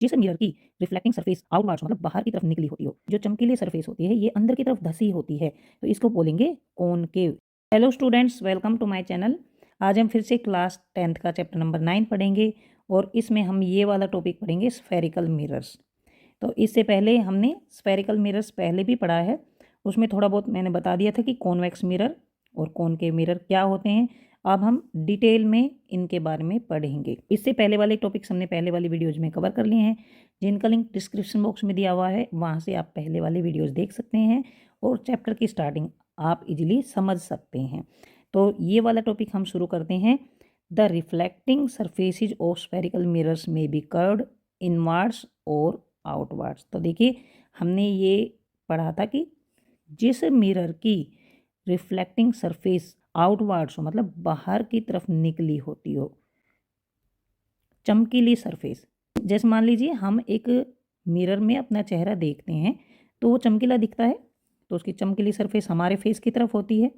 जिस मिरर की reflecting surface outwards मतलब बाहर की तरफ निकली होती हो, जो चमकीली सरफेस होती है ये अंदर की तरफ धसी होती है, तो इसको बोलेंगे concave. Hello students, welcome to my channel. आज हम फिर से क्लास 10th का चैप्टर नंबर 9 पढ़ेंगे और इसमें हम ये वाला टॉपिक पढ़ेंगे स्फेरिकल मिरर्स। तो इससे पहले हमने स्फेरिकल मिरर्स पहले भी पढ़ा है, उसमें थोड़ा बहुत मैंने बता दिया था कि कॉन्वेक्स मिरर और कॉनकेव मिरर क्या होते हैं। अब हम डिटेल में इनके बारे में पढ़ेंगे। इससे पहले वाले टॉपिक्स हमने पहले वाली वीडियोज में कवर कर लिए हैं, जिनका लिंक डिस्क्रिप्शन बॉक्स में दिया हुआ है, वहाँ से आप पहले वाले वीडियोज़ देख सकते हैं और चैप्टर की स्टार्टिंग आप इजीली समझ सकते हैं। तो ये वाला टॉपिक हम शुरू करते हैं। The reflecting surfaces of spherical mirrors में बी कर्व्ड इनवर्ड्स और आउटवर्ड्स। तो देखिए हमने ये पढ़ा था कि जिस मिरर की रिफ्लेक्टिंग सरफेस आउटवर्ड्स हो मतलब बाहर की तरफ निकली होती हो, चमकीली सरफेस, जैसे मान लीजिए हम एक मिरर में अपना चेहरा देखते हैं तो वो चमकीला दिखता है, तो उसकी चमकीली सरफेस हमारे फेस की तरफ होती है,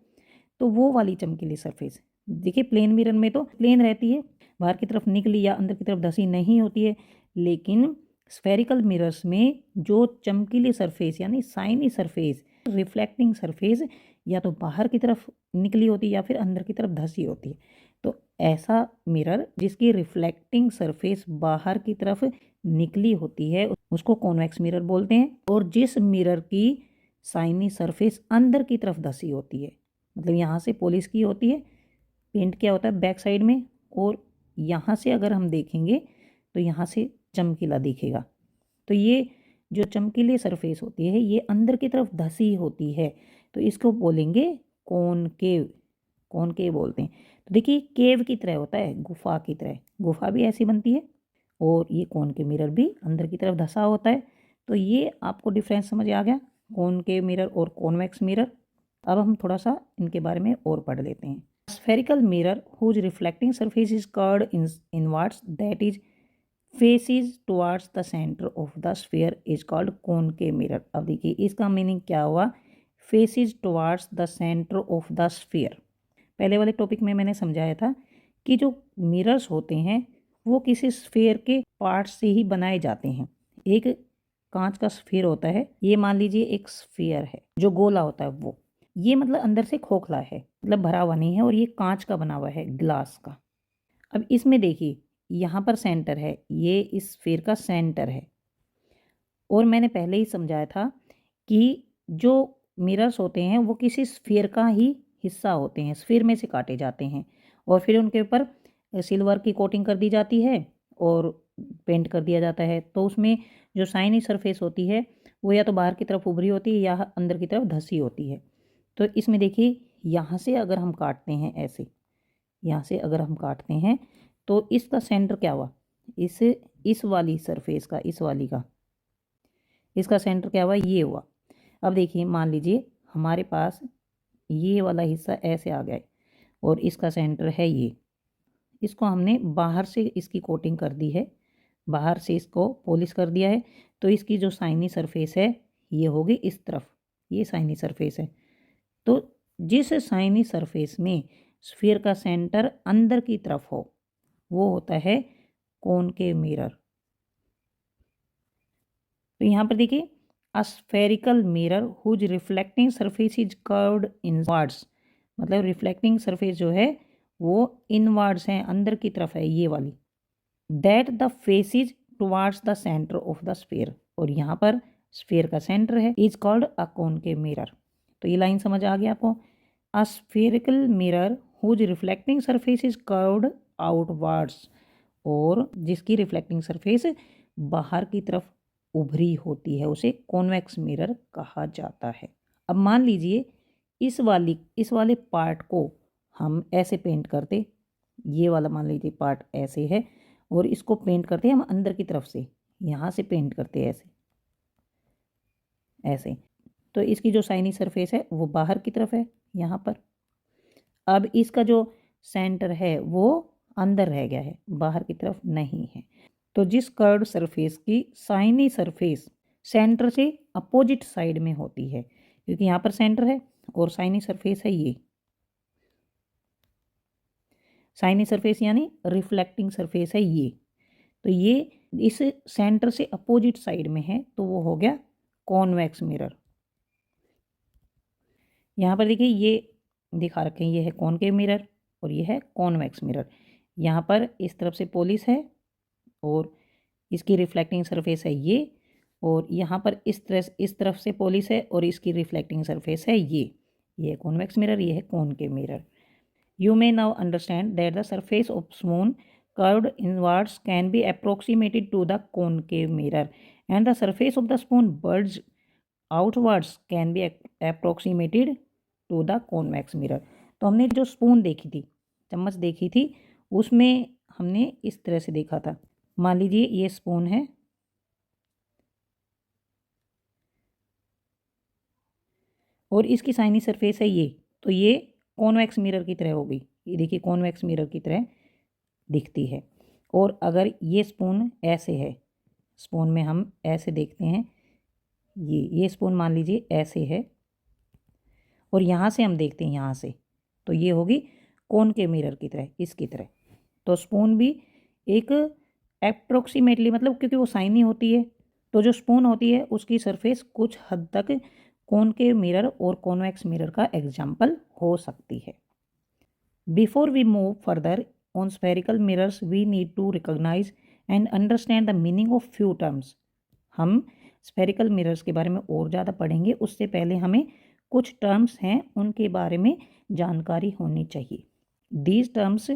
तो वो वाली चमकीली सरफेस। देखिए प्लेन मिरर में तो प्लेन रहती है, बाहर की तरफ निकली या अंदर की तरफ धसी नहीं होती है, लेकिन स्फेरिकल मिरर्स में जो चमकीली सरफेस यानी साइनी सरफेस, रिफ्लेक्टिंग सरफेस या तो बाहर की तरफ निकली होती है या फिर अंदर की तरफ धसी होती है। तो ऐसा मिरर जिसकी रिफ्लेक्टिंग सरफेस बाहर की तरफ निकली होती है उसको कॉन्वेक्स मिरर बोलते हैं। और जिस मिरर की साइनी सरफेस अंदर की तरफ धसी होती है, मतलब यहाँ से पॉलिश की होती है, पेंट क्या होता है बैक साइड में, और यहाँ से अगर हम देखेंगे तो यहाँ से चमकीला दिखेगा, तो ये जो चमकीली सरफेस होती है ये अंदर की तरफ धसी होती है, तो इसको बोलेंगे कॉनकेव। कॉनकेव बोलते हैं। तो देखिए केव की तरह होता है, गुफा की तरह, गुफा भी ऐसी बनती है और ये कॉनकेव मिरर भी अंदर की तरफ धसा होता है। तो ये आपको डिफरेंस समझ आ गया, कॉनकेव मिरर और कॉन्वेक्स मिरर। अब हम थोड़ा सा इनके बारे में और पढ़ लेते हैं। Spherical mirror whose reflecting surface is curved inwards that is faces towards the centre of the sphere is called concave mirror. अब देखिए इसका मीनिंग क्या हुआ, faces towards the centre of the sphere. पहले वाले टॉपिक में मैंने समझाया था कि जो मिरर्स होते हैं वो किसी स्फीयर के पार्ट से ही बनाए जाते हैं। एक कांच का स्फीयर होता है, ये मान लीजिए एक स्फीयर है जो गोला होता है, वो ये मतलब अंदर से खोखला है, मतलब भरा हुआ नहीं है, और ये कांच का बना हुआ है, ग्लास का। अब इसमें देखिए यहाँ पर सेंटर है, ये इस स्फीयर का सेंटर है, और मैंने पहले ही समझाया था कि जो मिरर्स होते हैं वो किसी स्फीयर का ही हिस्सा होते हैं, स्फीयर में से काटे जाते हैं और फिर उनके ऊपर सिल्वर की कोटिंग कर दी जाती है और पेंट कर दिया जाता है। तो उसमें जो शाइनी सरफेस होती है वो या तो बाहर की तरफ उभरी होती है या अंदर की तरफ धसी होती है। तो इसमें देखिए यहाँ से अगर हम काटते हैं ऐसे, यहाँ से अगर हम काटते हैं तो इसका सेंटर क्या हुआ, इस वाली सरफेस का, इस वाली का, इसका सेंटर क्या हुआ, ये हुआ। अब देखिए मान लीजिए हमारे पास ये वाला हिस्सा ऐसे आ गया है और इसका सेंटर है ये, इसको हमने बाहर से इसकी कोटिंग कर दी है, बाहर से इसको पॉलिश कर दिया है, तो इसकी जो साइनी सरफेस है ये होगी इस तरफ, ये साइनी सरफेस है। तो जिस साइनी सरफेस में स्फीयर का सेंटर अंदर की तरफ हो वो होता है कॉनकेव मिरर। तो यहाँ पर देखिए a spherical mirror whose reflecting surface is curved inwards, मतलब रिफ्लेक्टिंग सरफेस जो है वो इनवर्ड्स है, अंदर की तरफ है ये वाली, that the face is towards the centre of the sphere, और यहाँ पर स्फीयर का सेंटर है, is called a concave mirror. तो ये लाइन समझ आ गया आपको। A spherical mirror whose reflecting surface is curved outwards, और जिसकी रिफ्लेक्टिंग सरफेस बाहर की तरफ उभरी होती है उसे कॉन्वेक्स मिरर कहा जाता है। अब मान लीजिए इस वाले पार्ट को हम ऐसे पेंट करते, ये वाला मान लीजिए पार्ट ऐसे है और इसको पेंट करते हैं हम अंदर की तरफ से, यहाँ से पेंट करते हैं ऐसे ऐसे, तो इसकी जो साइनी सरफेस है वो बाहर की तरफ है यहाँ पर। अब इसका जो सेंटर है वो अंदर रह गया है, बाहर की तरफ नहीं है। तो जिस कर्व्ड सरफेस की साइनी सरफेस सेंटर से अपोजिट साइड में होती है, क्योंकि यहाँ पर सेंटर है और साइनी सरफेस है ये, साइनी सरफेस यानी रिफ्लेक्टिंग सरफेस है ये, तो ये इस सेंटर से अपोजिट साइड में है तो वो हो गया कॉन्वेक्स मिरर। यहाँ पर देखिए ये दिखा रखे हैं, ये है कॉनकेव मिरर और ये है कॉन्वेक्स मिरर। यहाँ पर इस तरफ से पॉलिश है और इसकी रिफ्लेक्टिंग सरफेस है ये, और यहाँ पर इस तरफ से पॉलिश है और इसकी रिफ्लेक्टिंग सरफेस है ये कॉन्वेक्स मिरर, ये है concave mirror. You may now understand that the surface of spoon curved inwards can be approximated to the concave mirror and the surface of the spoon bulged outwards can be approximated to the convex mirror। तो हमने जो spoon देखी थी, चम्मच देखी थी, उसमें हमने इस तरह से देखा था। मान लीजिए ये स्पून है और इसकी साइनी सरफेस है ये, तो ये कॉन्वेक्स मिरर की तरह होगी। ये देखिए कॉन्वेक्स मिरर की तरह दिखती है। और अगर ये स्पून ऐसे है, स्पून में हम ऐसे देखते हैं, ये स्पून मान लीजिए ऐसे है और यहाँ से हम देखते हैं यहाँ से, तो ये होगी कॉनकेव मिरर की तरह, इसकी तरह। तो स्पून भी एक अप्रोक्सीमेटली, मतलब क्योंकि वो साइनी होती है, तो जो स्पून होती है उसकी सरफेस कुछ हद तक कॉनकेव मिरर और कॉन्वेक्स मिरर का एग्जाम्पल हो सकती है। Before we move further on spherical mirrors, we need to recognize and understand the meaning of few terms। हम spherical mirrors के बारे में और ज़्यादा पढ़ेंगे, उससे पहले हमें कुछ terms हैं उनके बारे में जानकारी होनी चाहिए। These terms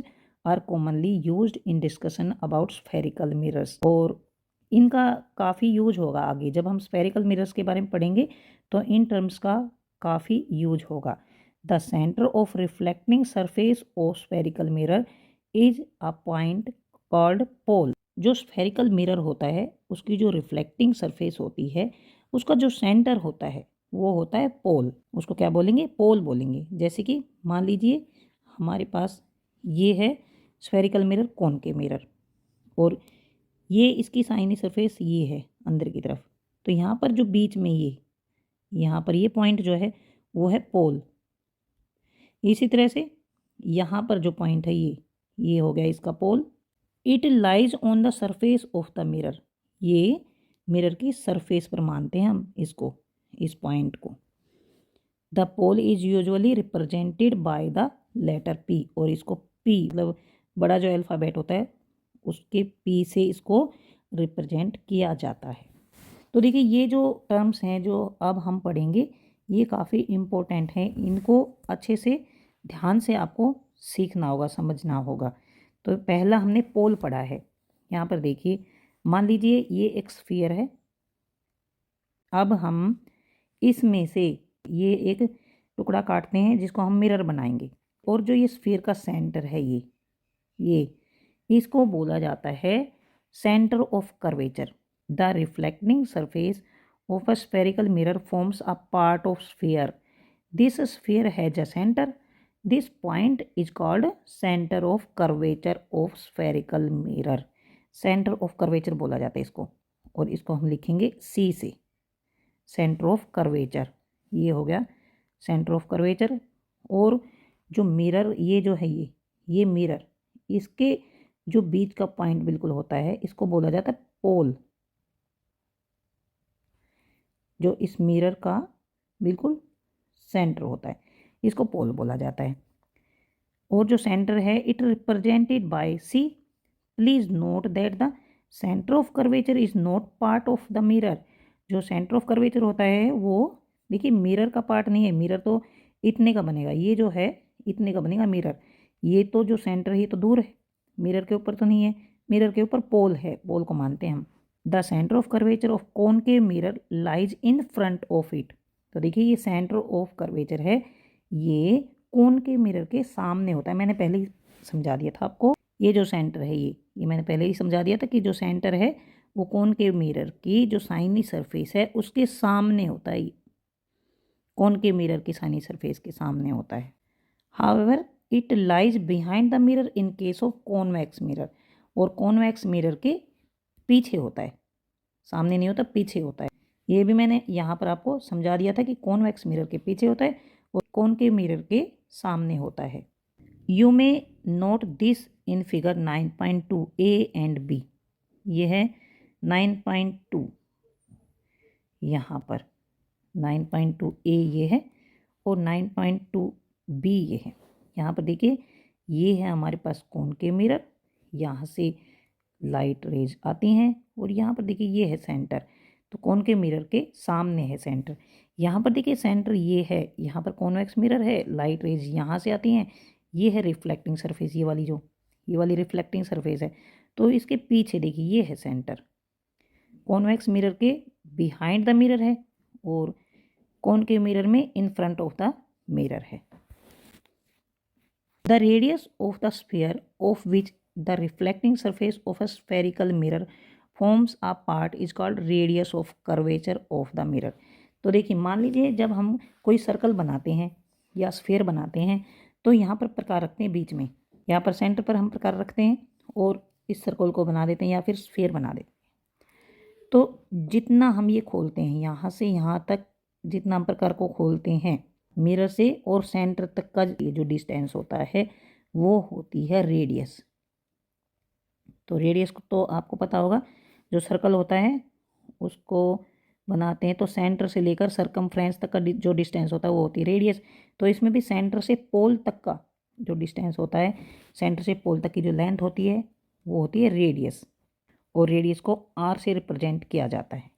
are commonly used in discussion about spherical mirrors। और इनका काफ़ी यूज होगा आगे, जब हम spherical mirrors के बारे में पढ़ेंगे तो इन टर्म्स का काफ़ी यूज होगा। The center of reflecting surface of spherical mirror is a point called pole। जो spherical mirror होता है उसकी जो reflecting surface होती है उसका जो सेंटर होता है वो होता है पोल। उसको क्या बोलेंगे? पोल बोलेंगे। जैसे कि मान लीजिए हमारे पास ये है spherical mirror, कॉनकेव मिरर, और ये इसकी साइनी सरफेस ये है अंदर की तरफ, तो यहाँ पर जो बीच में यहाँ पर ये पॉइंट जो है वो है पोल। इसी तरह से यहाँ पर जो पॉइंट है ये हो गया इसका pole. It lies on the surface of the mirror. ये मिरर की सरफेस पर मानते हैं हम इसको, इस पॉइंट को। The pole is usually represented by the letter P, और इसको पी मतलब बड़ा जो अल्फ़ाबेट होता है उसके पी से इसको रिप्रेजेंट किया जाता है। तो देखिए ये जो टर्म्स हैं जो अब हम पढ़ेंगे ये काफ़ी इम्पोर्टेंट हैं, इनको अच्छे से ध्यान से आपको सीखना होगा, समझना होगा। तो पहला हमने पोल पढ़ा है। यहाँ पर देखिए, मान लीजिए ये एक स्फीयर है, अब हम इसमें से ये एक टुकड़ा काटते हैं जिसको हम मिरर बनाएंगे, और जो ये स्फीयर का सेंटर है ये इसको बोला जाता है centre of curvature. The reflecting surface of a spherical mirror forms a part of sphere। This sphere has a center। This point is called center of curvature of spherical mirror। center of curvature बोला जाता है इसको, और इसको हम लिखेंगे C से, center of curvature। ये हो गया center of curvature। और जो मिरर ये जो है ये मिरर, इसके जो बीच का पॉइंट बिल्कुल होता है इसको बोला जाता है पोल। जो इस मिरर का बिल्कुल सेंटर होता है इसको पोल बोला जाता है। और जो सेंटर है it represented by C. Please note that the centre of curvature is not part of the mirror. जो सेंटर ऑफ कर्वेचर होता है वो देखिए मिरर का पार्ट नहीं है। मिरर तो इतने का बनेगा, ये जो है इतने का बनेगा मिरर। ये तो जो सेंटर है ये तो दूर है, मिरर के ऊपर तो नहीं है, मिरर के ऊपर पोल है, पोल को मानते हैं हम। The centre of curvature of concave mirror lies in front of it. तो देखिए ये सेंटर ऑफ कर्वेचर है, ये कॉनकेव मिरर के सामने होता है। मैंने पहले ही समझा दिया था आपको, ये जो सेंटर है ये मैंने पहले ही समझा दिया था कि जो सेंटर है वो कॉनकेव मिरर की जो साइनी सरफेस है उसके सामने होता है। कॉनकेव मिरर की साइनी सरफेस के सामने होता है। However it lies behind the mirror in case of convex mirror. और कॉन्वेक्स मिरर के पीछे होता है, सामने नहीं होता, पीछे होता है। ये भी मैंने यहाँ पर आपको समझा दिया था कि कॉन्वेक्स मिरर के पीछे होता है और कॉनकेव मिरर के सामने होता है। You may note this in figure 9.2 A and B. ये है 9.2 यहाँ पर 9.2 ए ये है और 9.2 बी ये है। यहाँ पर देखिए ये है हमारे पास कॉनकेव मिरर, यहाँ से लाइट रेज आती हैं और यहाँ पर देखिए ये है सेंटर। तो कॉनकेव मिरर के सामने है सेंटर। यहाँ पर देखिए सेंटर ये है, यहाँ पर कॉन्वेक्स मिरर है, लाइट रेज यहाँ से आती हैं। ये है रिफ्लेक्टिंग सरफेस, ये वाली रिफ्लेक्टिंग सरफेस है। तो इसके पीछे देखिए ये है सेंटर। कॉन्वेक्स मिरर के बिहाइंड द मिरर है और कॉनकेव मिरर में in front of the mirror है। The radius of the sphere of which the reflecting surface of a spherical mirror forms a part is called radius of curvature of the mirror. तो देखिए मान लीजिए जब हम कोई circle बनाते हैं या स्फीयर बनाते हैं तो यहाँ पर प्रकार रखते हैं बीच में, यहाँ पर सेंटर पर हम प्रकार रखते हैं और इस सर्कल को बना देते हैं या फिर स्फीयर बना देते हैं। तो जितना हम ये खोलते हैं यहाँ से यहाँ तक, जितना हम प्रकार को खोलते हैं मिरर से और सेंटर तक का ये जो डिस्टेंस होता है वो होती है रेडियस। तो रेडियस को तो आपको पता होगा, जो सर्कल होता है उसको बनाते हैं तो सेंटर से लेकर सरकमफ्रेंस तक का जो डिस्टेंस होता है वो होती है रेडियस। तो इसमें भी सेंटर से पोल तक का जो डिस्टेंस होता है, सेंटर से पोल तक की जो लेंथ होती है वो होती है रेडियस। और रेडियस को आर से रिप्रेजेंट किया जाता है,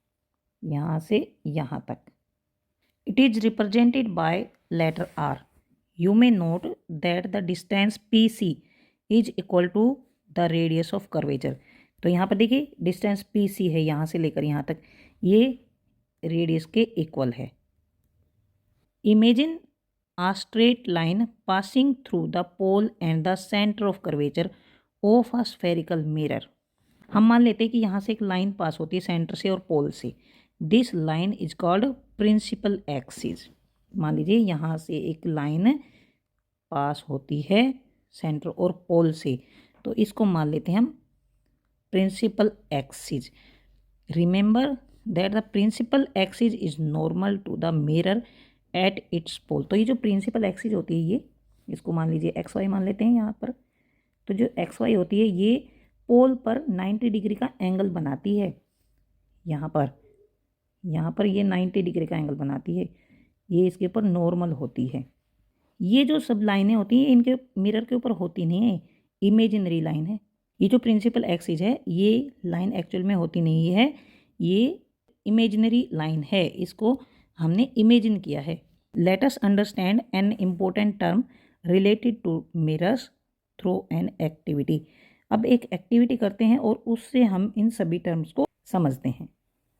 यहाँ से यहाँ तक। It is represented by letter R. You may note that the distance PC is equal to the radius of curvature. तो यहाँ पर देखिए डिस्टेंस PC है यहाँ से लेकर यहाँ तक, ये रेडियस के इक्वल है। Imagine a straight line passing through the pole and the center of curvature of a spherical mirror. हम मान लेते हैं कि यहाँ से एक लाइन पास होती है सेंटर से और पोल से। This line is called principal axis. मान लीजिए यहाँ से एक लाइन पास होती है सेंटर और पोल से, तो इसको मान लेते हैं हम principal axis. Remember that the principal axis is normal to the mirror at its pole. तो ये जो प्रिंसिपल एक्सिस होती है ये, इसको मान लीजिए एक्स वाई मान लेते हैं यहाँ पर। तो जो एक्स वाई होती है ये पोल पर 90 डिग्री का एंगल बनाती है। यहाँ पर ये 90 डिग्री का एंगल बनाती है, ये इसके ऊपर नॉर्मल होती है। ये जो सब लाइनें होती हैं इनके मिरर के ऊपर होती नहीं है, इमेजिनरी लाइन है। ये जो प्रिंसिपल एक्सिस है ये लाइन एक्चुअल में होती नहीं है, ये इमेजिनरी लाइन है, इसको हमने इमेजिन किया है। Let us understand an important term related to mirrors through an activity. अब एक एक्टिविटी करते हैं और उससे हम इन सभी टर्म्स को समझते हैं।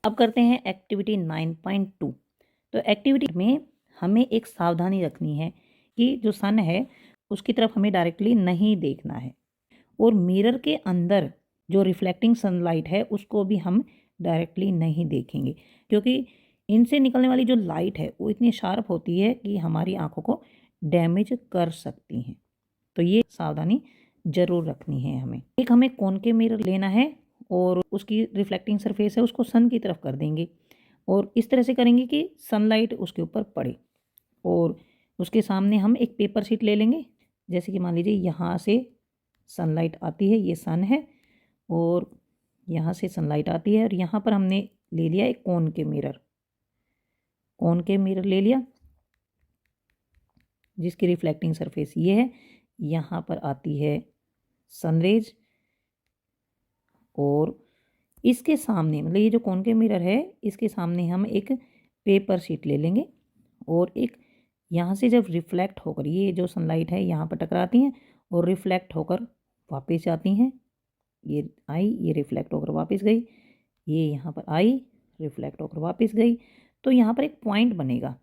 अब करते हैं एक्टिविटी 9.2। तो एक्टिविटी में हमें एक सावधानी रखनी है कि जो सन है उसकी तरफ हमें डायरेक्टली नहीं देखना है और मिरर के अंदर जो रिफ्लेक्टिंग सनलाइट है उसको भी हम डायरेक्टली नहीं देखेंगे, क्योंकि इनसे निकलने वाली जो लाइट है वो इतनी शार्प होती है कि हमारी आंखों को डैमेज कर सकती हैं। तो ये सावधानी ज़रूर रखनी है हमें। एक हमें कॉनकेव मिरर लेना है और उसकी रिफ्लेक्टिंग सरफेस है उसको सन की तरफ कर देंगे और इस तरह से करेंगे कि सनलाइट उसके ऊपर पड़े। और उसके सामने हम एक पेपर शीट ले लेंगे, जैसे कि मान लीजिए यहाँ से सनलाइट आती है, ये सन है और यहाँ से सनलाइट आती है और यहाँ पर हमने ले लिया एक कॉनकेव मिरर ले लिया जिसकी रिफ्लेक्टिंग सरफेस ये है। यहाँ पर आती है सनरेज और इसके सामने मतलब ये जो कॉनकेव मिरर है इसके सामने हम एक पेपर शीट ले लेंगे और एक यहाँ से जब रिफ्लेक्ट होकर ये जो सनलाइट है यहाँ पर टकराती हैं और रिफ्लेक्ट होकर वापस जाती हैं, ये आई, ये रिफ्लेक्ट होकर वापस गई, ये यहाँ पर आई, रिफ्लेक्ट होकर वापस गई। तो यहाँ पर एक पॉइंट बनेगा,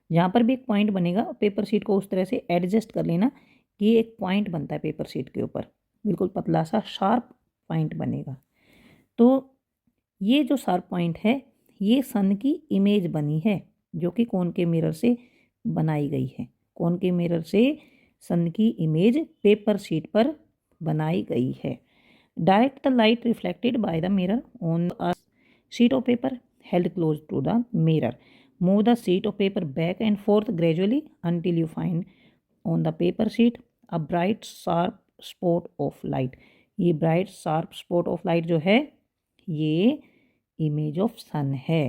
जहाँ पर भी एक पॉइंट बनेगा पेपर शीट को उस तरह से एडजस्ट कर लेना कि ये एक पॉइंट बनता है पेपर शीट के ऊपर, बिल्कुल पतला सा शार्प पॉइंट बनेगा। तो ये जो शार्प पॉइंट है ये सन की इमेज बनी है जो कि कॉनकेव मिरर से बनाई गई है। कॉनकेव मिरर से सन की इमेज पेपर शीट पर बनाई गई है। Direct the light reflected by the mirror on a sheet of paper held close to the mirror. Move the sheet of paper back and forth gradually until you find on the paper sheet a bright sharp spot of light. ये bright sharp spot of light जो है ये image of सन है।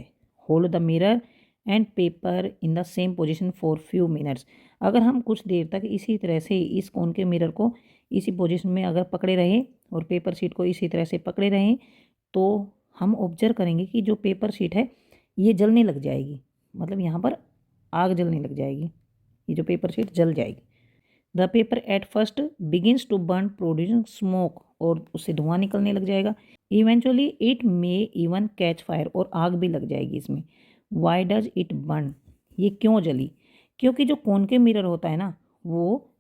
Hold the mirror and paper in the same position for few minutes. अगर हम कुछ देर तक इसी तरह से इस कोन के मिरर को इसी पोजीशन में अगर पकड़े रहें और पेपर शीट को इसी तरह से पकड़े रहें तो हम ऑब्जर्व करेंगे कि जो पेपर शीट है ये जलने लग जाएगी, मतलब यहाँ पर आग जलने लग जाएगी, ये जो पेपर शीट जल जाएगी। The paper at first begins to burn producing smoke, और उससे धुआं निकलने लग जाएगा। Eventually it may even catch fire, और आग भी लग जाएगी इसमें। वाई डज इट बर्न, ये क्यों जली? क्योंकि जो कॉनकेव मिरर होता है ना वो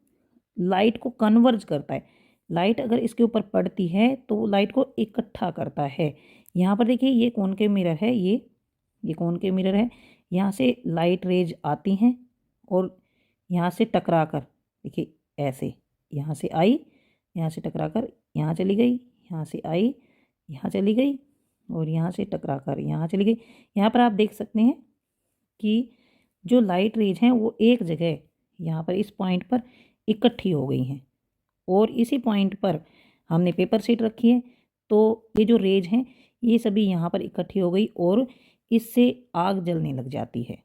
लाइट को कन्वर्ज करता है। लाइट अगर इसके ऊपर पड़ती है तो लाइट को इकट्ठा करता है। यहाँ पर देखिए ये कॉनकेव मिरर है, ये कॉनकेव मिरर है। यहाँ से लाइट रेज आती हैं और यहाँ से टकरा कर देखिए ऐसे यहाँ से आई, यहाँ से टकरा कर यहाँ चली गई, यहाँ से आई, यहाँ चली गई और यहाँ से टकरा कर यहाँ चली गई। यहाँ पर आप देख सकते हैं कि जो लाइट रेज हैं वो एक जगह यहाँ पर इस पॉइंट पर इकट्ठी हो गई हैं और इसी पॉइंट पर हमने पेपर शीट रखी है तो ये जो रेज हैं ये सभी यहाँ पर इकट्ठी हो गई और इससे आग जलने लग जाती है।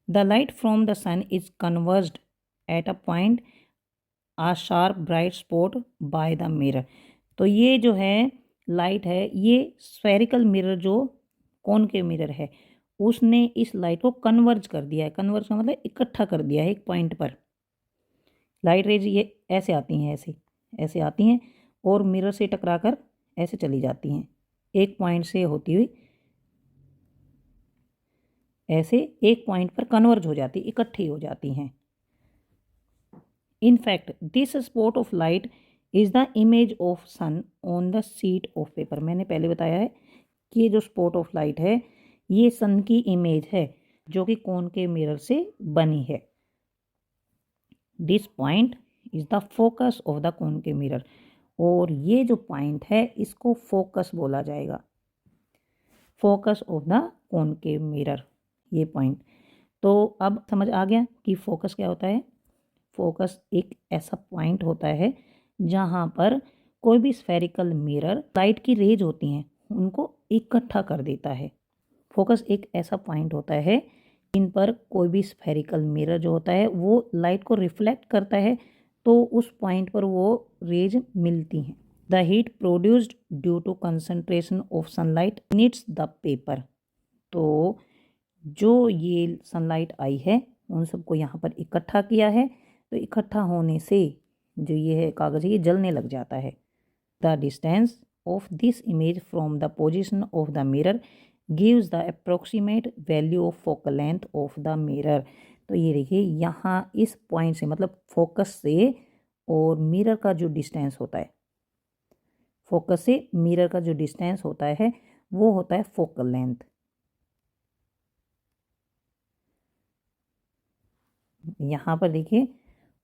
The light from the sun is converged at a point a sharp bright spot by the mirror. तो ये जो है लाइट है ये स्फेरिकल मिरर जो कॉनकेव मिरर है उसने इस लाइट को कन्वर्ज कर दिया है। कन्वर्ज का मतलब इकट्ठा कर दिया है एक पॉइंट पर। लाइट रेज ये ऐसे आती हैं, ऐसे ऐसे आती हैं और मिरर से टकराकर ऐसे चली जाती हैं, एक पॉइंट से होती हुई ऐसे एक पॉइंट पर कन्वर्ज हो जाती, इकट्ठी हो जाती हैं। In fact this spot of light is the image of sun on the sheet of paper. मैंने पहले बताया है कि ये जो स्पॉट ऑफ लाइट है ये सन की इमेज है जो कि कॉनकेव मिरर से बनी है। This point is the focus of the concave mirror, और ये जो पॉइंट है इसको फोकस बोला जाएगा, focus of the concave mirror, ये पॉइंट। तो अब समझ आ गया कि फोकस क्या होता है। फोकस एक ऐसा पॉइंट होता है जहाँ पर कोई भी स्फेरिकल मिरर लाइट की रेज होती हैं उनको इकट्ठा कर देता है। फोकस एक ऐसा पॉइंट होता है जिन पर कोई भी स्फेरिकल मिरर जो होता है वो लाइट को रिफ्लेक्ट करता है तो उस पॉइंट पर वो रेज मिलती हैं। The heat produced due to concentration of sunlight needs the paper. तो जो ये सनलाइट आई है उन सबको यहाँ पर इकट्ठा किया है, तो इकट्ठा होने से जो ये है कागज़ ये जलने लग जाता है। The distance of this image from the position of the mirror gives the approximate value of focal length of the mirror. तो ये देखिए यहाँ इस पॉइंट से मतलब फोकस से और मिरर का जो डिस्टेंस होता है, फोकस से मिरर का जो डिस्टेंस होता है वो होता है फोकल लेंथ। यहाँ पर देखिए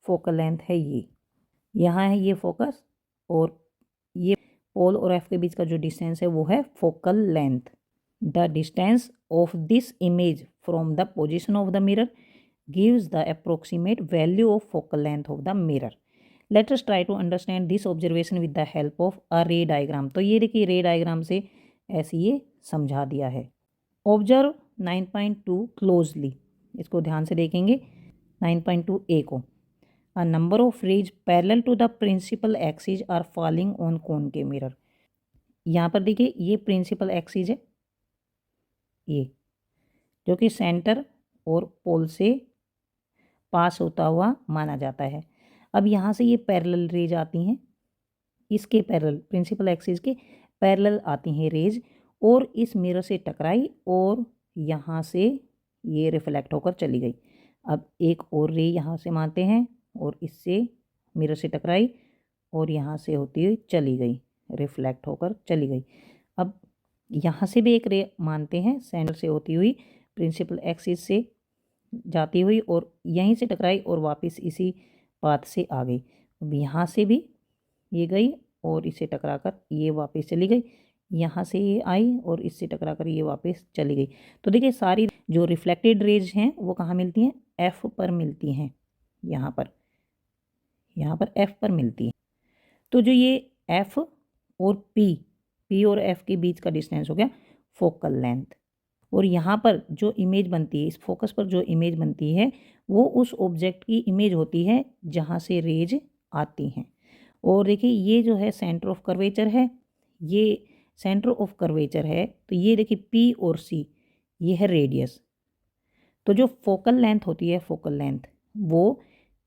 फोकल लेंथ है ये, यहाँ है ये फोकस और ये पोल और एफ के बीच का जो डिस्टेंस है वो है focal length. The distance of this image from the position of the mirror gives the approximate value of focal length of the mirror. Let us try to understand this observation with the help of a ray diagram. तो ये देखिए रे diagram से ऐसे ये समझा दिया है। ऑब्जर्व 9.2 क्लोजली, इसको ध्यान से देखेंगे 9.2 ए को। A number of rays parallel to the principal axis are falling on concave mirror। यहाँ पर देखिए ये प्रिंसिपल एक्सिस है, ये जो कि सेंटर और पोल से पास होता हुआ माना जाता है। अब यहाँ से ये पैरेलल रेज आती हैं, इसके पैरेलल प्रिंसिपल एक्सिस के पैरेलल आती हैं रेज और इस मिरर से टकराई और यहाँ से ये रिफ्लेक्ट होकर चली गई। अब एक और रे यहाँ से मानते हैं और इससे मिरर से टकराई और यहाँ से होती हुई चली गई, रिफ्लेक्ट होकर चली गई। अब यहाँ से भी एक रे मानते हैं सेंटर से होती हुई प्रिंसिपल एक्सिस से जाती हुई और यहीं से टकराई और वापस इसी पाथ से आ गई। अब यहाँ से भी ये गई और इससे टकराकर ये वापस चली गई, यहाँ से ये आई और इससे टकराकर ये वापस चली गई। तो देखिए सारी जो रिफ्लेक्टेड रेज हैं वो कहाँ मिलती हैं, एफ पर मिलती हैं, यहाँ पर एफ पर मिलती है। तो जो ये एफ और पी P और F के बीच का डिस्टेंस हो गया फोकल लेंथ। और यहाँ पर जो इमेज बनती है, इस फोकस पर जो इमेज बनती है वो उस ऑब्जेक्ट की इमेज होती है जहाँ से रेज आती हैं। और देखिए ये जो है सेंटर ऑफ कर्वेचर है, ये सेंटर ऑफ कर्वेचर है, तो ये देखिए P और C ये है रेडियस। तो जो फोकल लेंथ होती है, फोकल लेंथ वो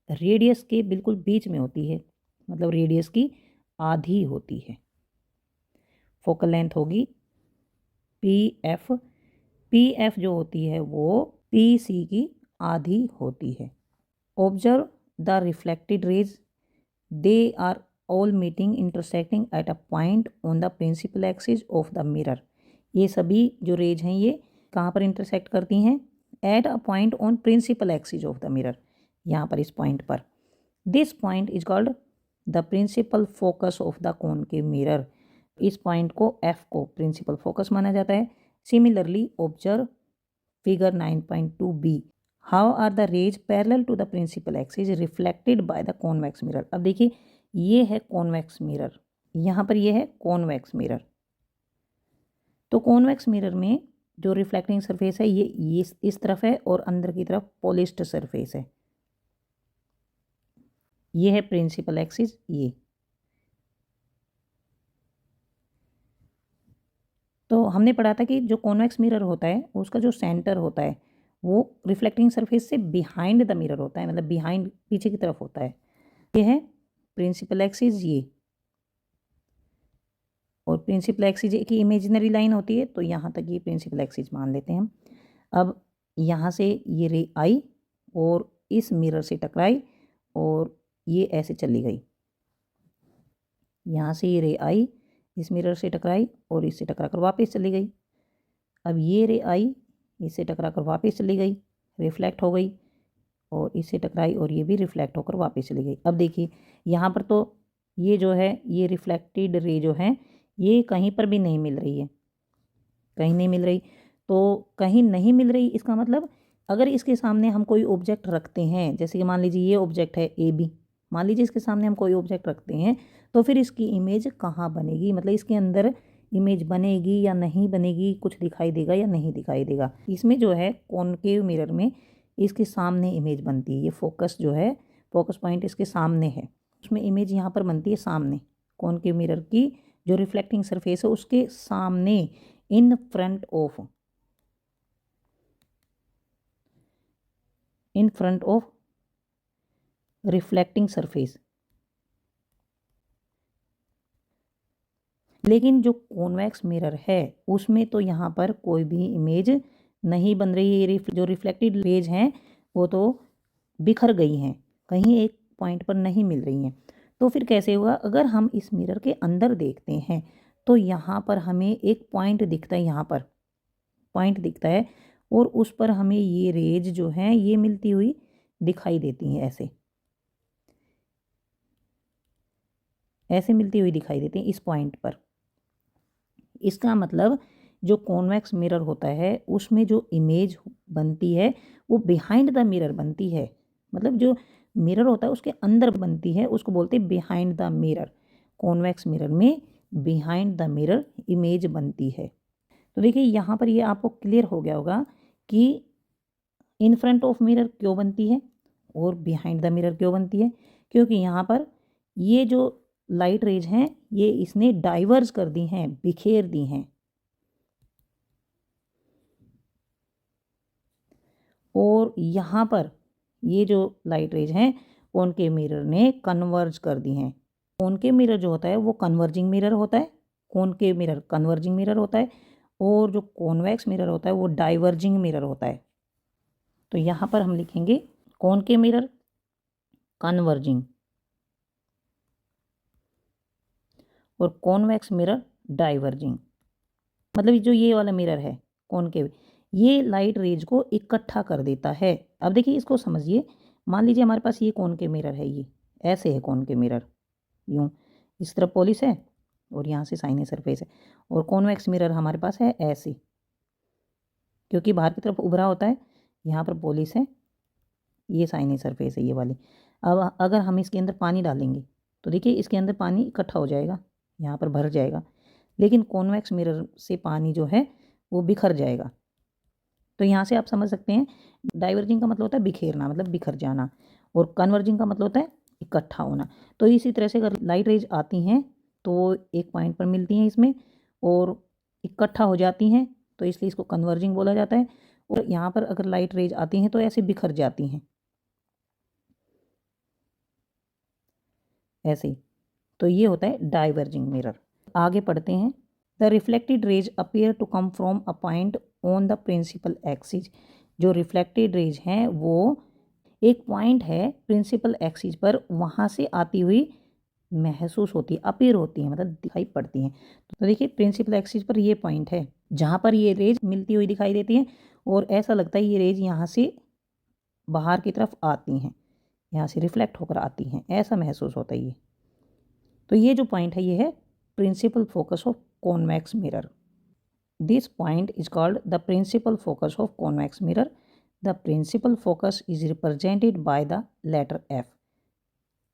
रेडियस के बिल्कुल बीच में होती है, मतलब रेडियस की आधी होती है। फोकल लेंथ होगी PF, PF जो होती है वो PC की आधी होती है। Observe the reflected rays, they are all meeting intersecting at a point on the principal axis of the mirror. ये सभी जो रेज हैं ये कहाँ पर इंटरसेक्ट करती हैं? At a point on principal axis of the mirror, यहाँ पर इस पॉइंट पर। This point is called the principal focus of the concave mirror. इस पॉइंट को F को प्रिंसिपल फोकस माना जाता है। Similarly observe figure 9.2b, how are the rays parallel to the principal axis reflected by the convex mirror. अब देखिए ये है कॉन्वेक्स मिरर, यहाँ पर ये है कॉन्वेक्स मिरर। तो कॉन्वेक्स मिरर में जो रिफ्लेक्टिंग सरफेस है ये इस तरफ है और अंदर की तरफ पॉलिश्ड सरफेस है। ये है प्रिंसिपल एक्सिस ये। तो हमने पढ़ा था कि जो कॉन्वेक्स मिरर होता है उसका जो सेंटर होता है वो रिफ्लेक्टिंग सरफेस से बिहाइंड द मिरर होता है, मतलब बिहाइंड पीछे की तरफ होता है। ये है प्रिंसिपल एक्सिस ये, और प्रिंसिपल एक्सिस की इमेजिनरी लाइन होती है, तो यहाँ तक ये प्रिंसिपल एक्सिस मान लेते हैं हम। अब यहाँ से ये रे आई और इस मिरर से टकराई और ये ऐसे चली गई। यहाँ से ये रे आई, इस मिरर से टकराई और इससे टकराकर वापस चली गई। अब ये रे आई, इससे टकराकर वापस चली गई, रिफ्लेक्ट हो गई, और इससे टकराई और ये भी रिफ्लेक्ट होकर वापस चली गई। अब देखिए यहाँ पर तो ये जो है ये रिफ्लेक्टेड रे जो है ये कहीं पर भी नहीं मिल रही है, कहीं नहीं मिल रही। तो कहीं नहीं मिल रही इसका मतलब अगर इसके सामने हम कोई ऑब्जेक्ट रखते हैं, जैसे कि मान लीजिए ये ऑब्जेक्ट है AB, मान लीजिए इसके सामने हम कोई ऑब्जेक्ट रखते हैं तो फिर इसकी इमेज कहाँ बनेगी, मतलब इसके अंदर इमेज बनेगी या नहीं बनेगी, कुछ दिखाई देगा या नहीं दिखाई देगा। इसमें जो है कॉनकेव मिरर में इसके सामने इमेज बनती है। ये फोकस जो है, फोकस पॉइंट इसके सामने है, उसमें इमेज यहाँ पर बनती है सामने। कॉनकेव मिरर की जो रिफ्लेक्टिंग सरफेस है उसके सामने, इन फ्रंट ऑफ रिफ्लेक्टिंग सरफेस। लेकिन जो कॉन्वेक्स मिरर है उसमें तो यहाँ पर कोई भी इमेज नहीं बन रही है। जो रिफ्लेक्टेड रेज हैं वो तो बिखर गई हैं, कहीं एक पॉइंट पर नहीं मिल रही हैं। तो फिर कैसे होगा? अगर हम इस मिरर के अंदर देखते हैं तो यहाँ पर हमें एक पॉइंट दिखता है, यहाँ पर पॉइंट दिखता है और उस पर हमें ये रेज जो हैं ये मिलती हुई दिखाई देती हैं, ऐसे मिलती हुई दिखाई देती हैं इस पॉइंट पर। इसका मतलब जो कॉन्वेक्स मिरर होता है उसमें जो इमेज बनती है वो बिहाइंड द मिरर बनती है, मतलब जो मिरर होता है उसके अंदर बनती है, उसको बोलते हैं behind the mirror. Convex mirror में बिहाइंड द मिरर इमेज बनती है। तो देखिए यहाँ पर ये आपको क्लियर हो गया होगा कि इन फ्रंट ऑफ मिरर क्यों बनती है और बिहाइंड द मिरर क्यों बनती है, क्योंकि यहाँ पर ये जो लाइट रेज हैं ये इसने डाइवर्ज कर दी हैं, बिखेर दी हैं, और यहाँ पर ये जो लाइट रेज हैं कॉनकेव मिरर ने कन्वर्ज कर दी हैं। कॉनकेव मिरर जो होता है वो कन्वर्जिंग मिरर होता है, कॉनकेव मिरर कन्वर्जिंग मिरर होता है, और जो कॉन्वेक्स मिरर होता है वो डाइवर्जिंग मिरर होता है। तो यहाँ पर हम लिखेंगे कॉनकेव मिरर कन्वर्जिंग और कॉन्वेक्स मिरर डाइवर्जिंग। मतलब जो ये वाला मिरर है कॉनकेव, ये लाइट रेज को इकट्ठा कर देता है। अब देखिए इसको समझिए, मान लीजिए हमारे पास ये कॉनकेव मिरर है, ये ऐसे है कॉनकेव मिरर, यूँ इस तरफ पॉलिश है और यहाँ से साइनी सरफेस है, और कॉन्वेक्स मिरर हमारे पास है ऐसे, क्योंकि बाहर की तरफ उभरा होता है, यहाँ पर पॉलिश है, ये साइनी सरफेस है ये वाली। अब अगर हम इसके अंदर पानी डालेंगे तो देखिए इसके अंदर पानी इकट्ठा हो जाएगा, यहाँ पर भर जाएगा, लेकिन कॉन्वेक्स मिरर से पानी जो है वो बिखर जाएगा। तो यहाँ से आप समझ सकते हैं डाइवर्जिंग का मतलब होता है बिखेरना, मतलब बिखर जाना, और कन्वर्जिंग का मतलब होता है इकट्ठा होना। तो इसी तरह से अगर लाइट रेज आती हैं तो वो एक पॉइंट पर मिलती हैं इसमें और इकट्ठा हो जाती हैं, तो इसलिए इसको कन्वर्जिंग बोला जाता है। और यहाँ पर अगर लाइट रेज आती हैं तो ऐसे बिखर जाती हैं, ऐसे ही। तो ये होता है डाइवर्जिंग मिरर। आगे पढ़ते हैं। The reflected rays appear to come from a point on the principal axis. जो रिफ्लेक्टेड रेज हैं वो एक पॉइंट है प्रिंसिपल एक्सिस पर, वहाँ से आती हुई महसूस होती है, अपीयर होती है, मतलब दिखाई पड़ती हैं। तो देखिए प्रिंसिपल एक्सिस पर ये पॉइंट है जहाँ पर ये रेज मिलती हुई दिखाई देती हैं और ऐसा लगता है ये रेज यहाँ से बाहर की तरफ आती हैं, यहाँ से रिफ्लेक्ट होकर आती हैं, ऐसा महसूस होता है ये। तो ये जो पॉइंट है ये है principal focus of convex mirror. This point is called the principal focus of convex mirror. The principal focus is represented by the letter F.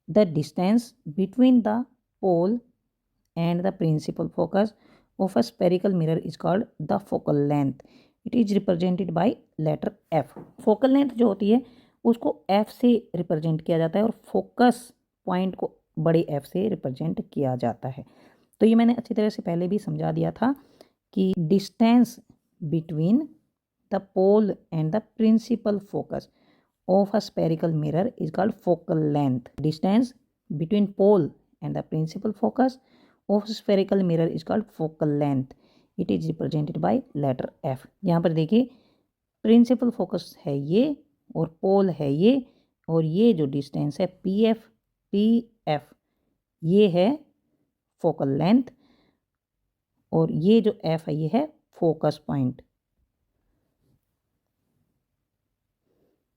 The distance between the pole and the principal focus of a spherical mirror is called the focal length. It is represented by letter F. Focal length जो होती है उसको F से represent किया जाता है और focus point को बड़े F से रिप्रेजेंट किया जाता है। तो ये मैंने अच्छी तरह से पहले भी समझा दिया था कि distance between the pole and the principal focus of a spherical mirror is called focal length. Distance between pole and the principal focus of a spherical mirror is called focal length. It is represented by letter F. यहाँ पर देखिए principal focus है ये और पोल है ये, और ये जो डिस्टेंस है PF ये है फोकल लेंथ, और ये जो F है ये है फोकस पॉइंट।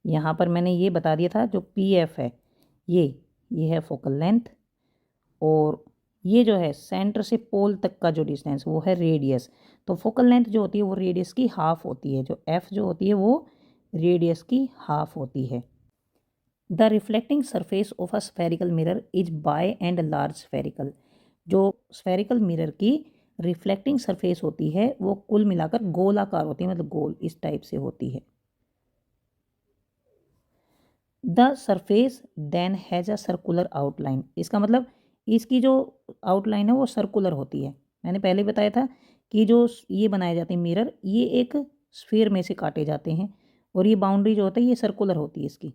यहाँ पर मैंने ये बता दिया था जो PF है ये है फोकल लेंथ, और ये जो है सेंटर से पोल तक का जो डिस्टेंस वो है रेडियस। तो फोकल लेंथ जो होती है वो रेडियस की हाफ होती है, जो F जो होती है वो रेडियस की हाफ होती है। The reflecting surface of a spherical mirror is by and large spherical. जो स्फेरिकल मिरर की रिफ्लेक्टिंग सरफेस होती है वो कुल मिलाकर गोलाकार होती है, मतलब गोल इस टाइप से होती है। The surface then has a circular outline. इसका मतलब इसकी जो आउटलाइन है वो सर्कुलर होती है। मैंने पहले बताया था कि जो ये बनाए जाते हैं मिरर ये एक स्फीयर में से काटे जाते हैं और ये बाउंड्री जो होता है ये सर्कुलर होती है इसकी।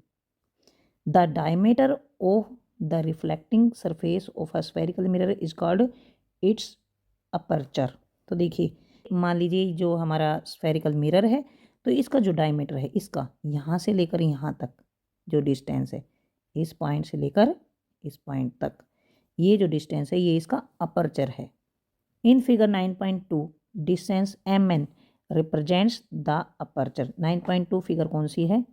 The diameter of the reflecting surface of a spherical mirror is called its aperture. तो देखिए मान लीजिए जो हमारा स्फेरिकल मिरर है तो इसका जो डायमीटर है इसका यहाँ से लेकर यहाँ तक जो डिस्टेंस है, इस पॉइंट से लेकर इस पॉइंट तक ये जो डिस्टेंस है ये इसका अपर्चर है। इन figure 9.2 distance MN represents the aperture. 9.2 figure कौन सी है?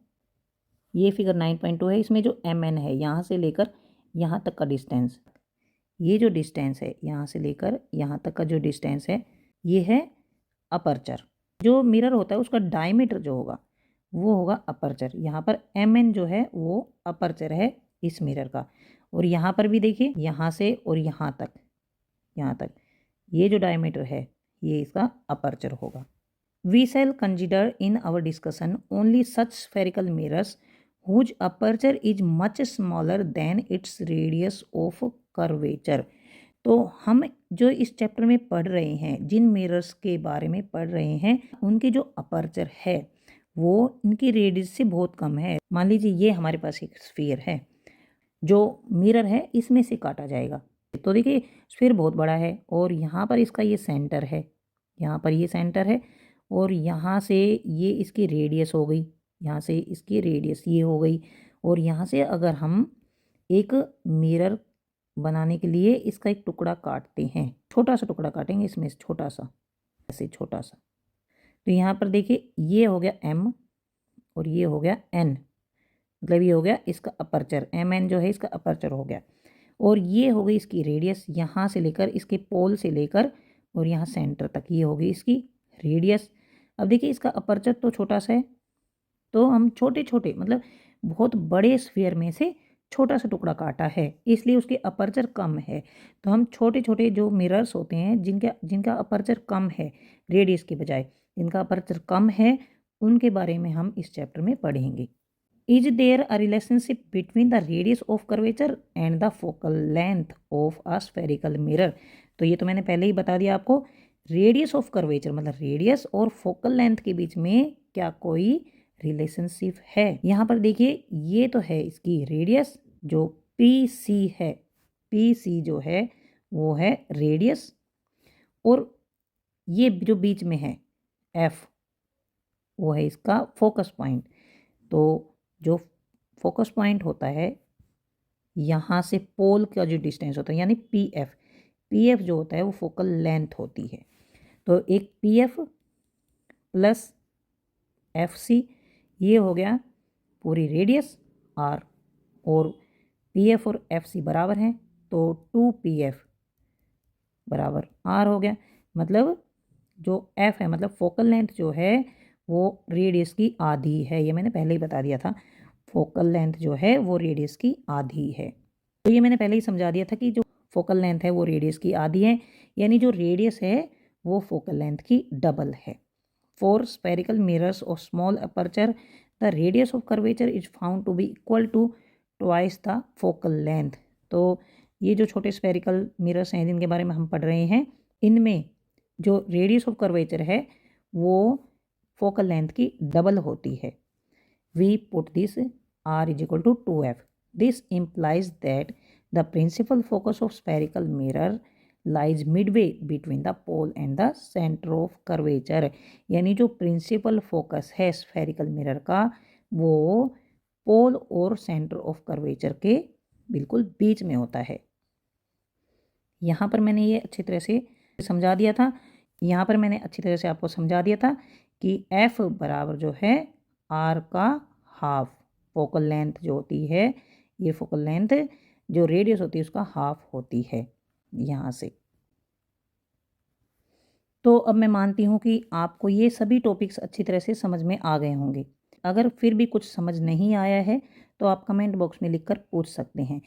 ये फिगर 9.2 है। इसमें जो MN है यहाँ से लेकर यहाँ तक का डिस्टेंस, ये जो डिस्टेंस है यहाँ से लेकर यहाँ तक का जो डिस्टेंस है ये है अपर्चर। जो मिरर होता है उसका डायमीटर जो होगा वो होगा अपर्चर। यहाँ पर MN जो है वो अपर्चर है इस मिरर का, और यहाँ पर भी देखिए यहाँ से और यहाँ तक ये जो डायमीटर है ये इसका अपर्चर होगा। We shall consider in our discussion only such spherical mirrors whose aperture is much smaller than its radius of curvature. तो हम जो इस चैप्टर में पढ़ रहे हैं, जिन मिरर्स के बारे में पढ़ रहे हैं, उनकी जो अपर्चर है वो इनकी रेडियस से बहुत कम है। मान लीजिए ये हमारे पास एक स्फीयर है, जो मिरर है इसमें से काटा जाएगा। तो देखिए स्फीयर बहुत बड़ा है और यहाँ पर इसका ये सेंटर है, यहाँ पर ये सेंटर है, और यहाँ से ये इसकी रेडियस हो गई, यहाँ से इसकी रेडियस ये हो गई, और यहाँ से अगर हम एक मिरर बनाने के लिए इसका एक टुकड़ा काटते हैं, छोटा सा टुकड़ा काटेंगे इसमें से, छोटा सा, ऐसे छोटा सा। तो यहाँ पर देखिए ये हो गया M और ये हो गया N, मतलब ये हो गया इसका अपर्चर। MN जो है इसका अपर्चर हो गया, और ये हो गई इसकी रेडियस, यहाँ से लेकर इसके पोल से लेकर और यहाँ सेंटर तक ये हो गई इसकी रेडियस। अब देखिए इसका अपर्चर तो छोटा सा है, तो हम छोटे छोटे मतलब बहुत बड़े स्फीयर में से छोटा सा टुकड़ा काटा है, इसलिए उसकी अपर्चर कम है। तो हम छोटे छोटे जो मिरर्स होते हैं जिनका अपर्चर कम है रेडियस के बजाय, जिनका अपर्चर कम है, उनके बारे में हम इस चैप्टर में पढ़ेंगे। Is there a relationship between the radius of curvature and the focal length of a spherical mirror? तो ये तो मैंने पहले ही बता दिया आपको। रेडियस ऑफ कर्वेचर मतलब रेडियस और फोकल लेंथ के बीच में क्या कोई रिलेशनशिप है? यहाँ पर देखिए, ये तो है इसकी रेडियस जो पी सी है, पी सी जो है वो है रेडियस, और ये जो बीच में है एफ वो है इसका फोकस पॉइंट। तो जो फोकस पॉइंट होता है यहाँ से पोल का जो डिस्टेंस होता है यानी पी एफ जो होता है वो फोकल लेंथ होती है। तो एक P F plus F C, ये हो गया पूरी रेडियस आर, और पी एफ और एफ सी बराबर हैं तो 2pf बराबर आर हो गया। मतलब जो एफ है मतलब फोकल लेंथ जो है वो रेडियस की आधी है, ये मैंने पहले ही बता दिया था। फोकल लेंथ जो है वो रेडियस की आधी है। तो ये मैंने पहले ही समझा दिया था कि जो फोकल लेंथ है वो रेडियस की आधी है, यानी जो रेडियस है वो फोकल लेंथ की डबल है। For spherical mirrors of small aperture the radius of curvature is found to be equal to twice the focal length. तो ये जो छोटे स्फेरिकल मिरर्स हैं जिनके बारे में हम पढ़ रहे हैं, इनमें जो रेडियस ऑफ कर्वेचर है वो फोकल लेंथ की डबल होती है। We put this r is equal to 2f। This implies that the principal focus of spherical mirror lies midway between the pole and the centre of curvature. यानी जो principal focus है spherical mirror का वो पोल और centre of curvature के बिल्कुल बीच में होता है। यहाँ पर मैंने ये अच्छी तरह से समझा दिया था, यहाँ पर मैंने अच्छी तरह से आपको समझा दिया था कि f बराबर जो है r का हाफ, फोकल लेंथ जो होती है, ये फोकल लेंथ जो रेडियस होती है उसका हाफ होती है यहाँ से। तो अब मैं मानती हूँ कि आपको ये सभी टॉपिक्स अच्छी तरह से समझ में आ गए होंगे। अगर फिर भी कुछ समझ नहीं आया है तो आप कमेंट बॉक्स में लिखकर पूछ सकते हैं।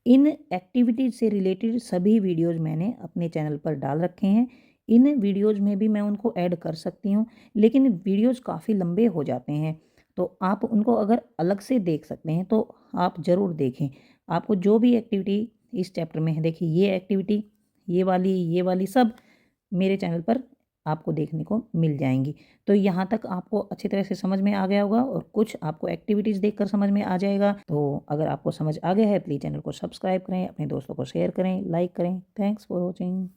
इन एक्टिविटीज़ से रिलेटेड सभी वीडियोज़ मैंने अपने चैनल पर डाल रखे हैं। इन वीडियोज़ में भी मैं उनको ऐड कर सकती हूँ, लेकिन वीडियोज़ काफ़ी लंबे हो जाते हैं, तो आप उनको अगर अलग से देख सकते हैं तो आप ज़रूर देखें। आपको जो भी एक्टिविटी इस चैप्टर में है, देखिए ये एक्टिविटी, ये वाली सब मेरे चैनल पर आपको देखने को मिल जाएंगी। तो यहाँ तक आपको अच्छी तरह से समझ में आ गया होगा और कुछ आपको एक्टिविटीज़ देखकर समझ में आ जाएगा। तो अगर आपको समझ आ गया है प्लीज़ चैनल को सब्सक्राइब करें, अपने दोस्तों को शेयर करें, लाइक करें। Thanks for watching.